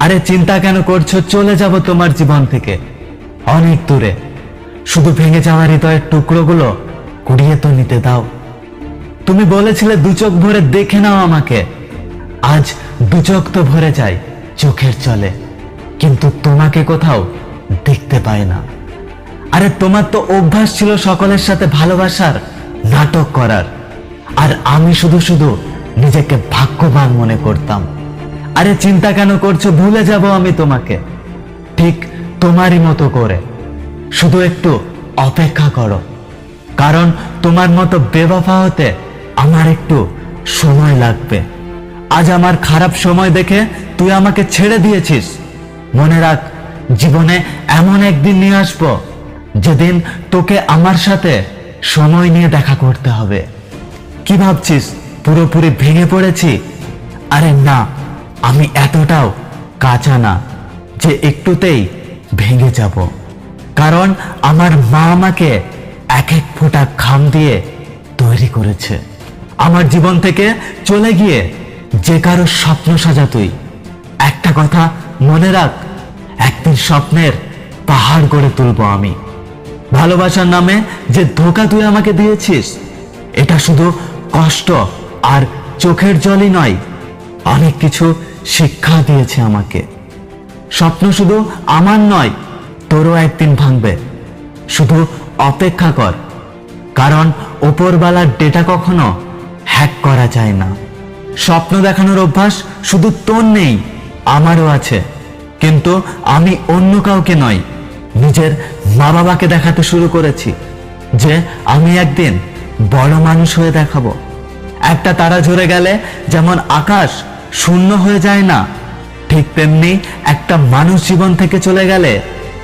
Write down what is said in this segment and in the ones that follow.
আরে চিন্তা কেন করছো? চলে যাব তোমার জীবন থেকে অনেক দূরে। শুধু ভেঙে যাওয়া হৃদয়ের টুকরোগুলো কুড়িয়ে তো নিতে দাও। তুমি বলেছিলে দু চোখ ভরে দেখে নাও আমাকে। আজ দু চোখ তো ভরে যায় চোখের জলে, কিন্তু তোমাকে কোথাও দেখতে পাই না। আরে তোমার তো অভ্যাস ছিল সকলের সাথে ভালোবাসার নাটক করার, আর আমি শুধু শুধু নিজেকে ভাগ্যবান মনে করতাম। আরে চিন্তা কেন করছো? ভুলে যাব আমি তোমাকে, ঠিক তোমারই মতো করে। শুধু একটু অপেক্ষা করো, কারণ তোমার মতো বেওয়াফা হতে আমার একটু সময় লাগবে। আজ আমার খারাপ সময় দেখে তুই আমাকে ছেড়ে দিয়েছিস। মনে রাখ, জীবনে এমন একদিন নিয়ে আসবো যেদিন তোকে আমার সাথে সময় নিয়ে দেখা করতে হবে। কি ভাবছিস পুরোপুরি ভেঙে পড়েছি? আরে না, আমি এতটাও কাঁচা না যে একটুতেই ভেঙে যাব। কারণ আমার মা আমাকে এক এক ফোঁটা ঘাম দিয়ে তৈরি করেছে। আমার জীবন থেকে চলে গিয়ে যে কারো স্বপ্ন সাজা তুই। একটা কথা মনে রাখ, একদিন স্বপ্নের পাহাড় গড়ে তুলবো আমি। ভালোবাসার নামে যে ধোঁকা তুই আমাকে দিয়েছিস, এটা শুধু কষ্ট আর চোখের জলই নয়, অনেক কিছু শিক্ষা দিয়েছে আমাকে। স্বপ্ন শুধু আমার নয়, তোরও একদিন ভাঙবে। শুধু অপেক্ষা কর, কারণ ওপরওয়ালার ডেটা কখনো হ্যাক করা যায় না। স্বপ্ন দেখানোর অভ্যাস শুধু তোর নেই, আমারও আছে, কিন্তু আমি অন্য কাউকে নয়, নিজের মা বাবাকে দেখাতে শুরু করেছি যে আমি একদিন বড় মানুষ হয়ে দেখাবো। একটা তারা ঝরে গেলে যেমন আকাশ শূন্য হয়ে যায় না, ঠিক তেমনি একটা মানুষ জীবন থেকে চলে গেলে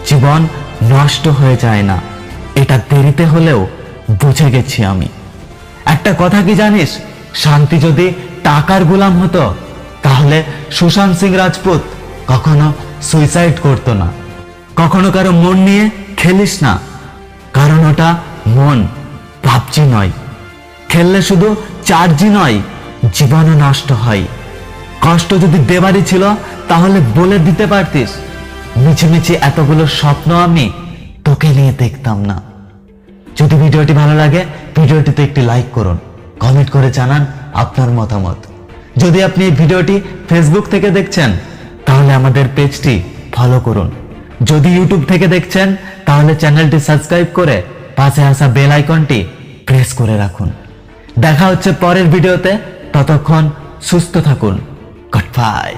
জীবন নষ্ট হয়ে যায় না। এটা দেরিতে হলেও বুঝে গেছি আমি। একটা কথা কি জানিস, শান্তি যদি টাকার গোলাম হতো তাহলে সুশান্ত সিং রাজপুত কখনো সুইসাইড করতো না। কখনো কারো মন নিয়ে খেলিস না, কারণ ওটা মন, পাবজি নয়। খেললে শুধু চার্জই নয়, জীবনও নষ্ট হয়। কষ্ট যদি দেবারই ছিল তাহলে বলে দিতে পারতিস, মিছিমিছি এতগুলো স্বপ্ন আমি তোকে নিয়ে দেখতাম না। যদি ভিডিওটি ভালো লাগে, ভিডিওটিতে একটি লাইক করুন, কমেন্ট করে জানান আপনার মতামত। যদি আপনি এই ভিডিওটি ফেসবুক থেকে দেখছেন তাহলে আমাদের পেজটি ফলো করুন। যদি ইউটিউব থেকে দেখছেন তাহলে চ্যানেলটি সাবস্ক্রাইব করে পাশে আসা বেল আইকনটি প্রেস করে রাখুন। দেখা হচ্ছে পরের ভিডিওতে, ততক্ষণ সুস্থ থাকুন। Good bye.